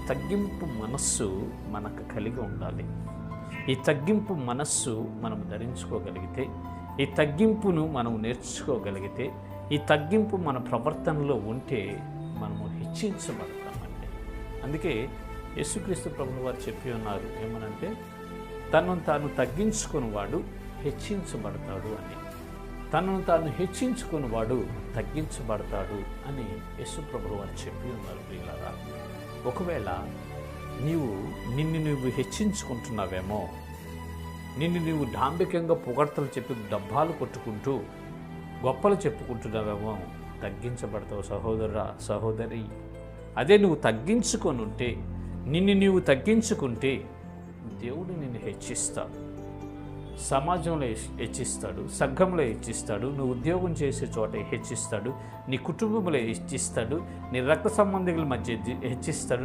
తగ్గింపు మనస్సు మనకు కలిగి ఉండాలి. ఈ తగ్గింపు మనస్సు మనం ధరించుకోగలిగితే, ఈ తగ్గింపును మనం నేర్చుకోగలిగితే, ఈ తగ్గింపు మన ప్రవర్తనలో ఉంటే మనము హెచ్చించబడతామండి. అందుకే యేసుక్రీస్తు ప్రభువు వారు చెప్పి ఉన్నారు ఏమనంటే, తనను తాను తగ్గించుకునివాడు హెచ్చించబడతాడు అని. తనను తాను హెచ్చించుకునివాడు తగ్గించబడతాడు అని యేసు ప్రభువు వారు చెప్పి ఉన్నారు. ప్రియులారా, ఒకవేళ నిన్ను నువ్వు హెచ్చించుకుంటున్నావేమో, నిన్ను నువ్వు డాంబికంగా పొగడ్తలు చెప్పి డబ్బాలు కొట్టుకుంటూ గొప్పలు చెప్పుకుంటున్నావేమో, తగ్గించబడతావు సహోదరా, సహోదరి. అదే నువ్వు తగ్గించుకొని ఉంటే, నిన్ను నీవు తగ్గించుకుంటే దేవుడు నిన్ను హెచ్చిస్తాడు. సమాజంలో హెచ్చిస్తాడు, సంఘంలో హెచ్చిస్తాడు, నువ్వు ఉద్యోగం చేసే చోట హెచ్చిస్తాడు, నీ కుటుంబంలో హెచ్చిస్తాడు, నీ రక్త సంబంధికుల మధ్య హెచ్చిస్తాడు.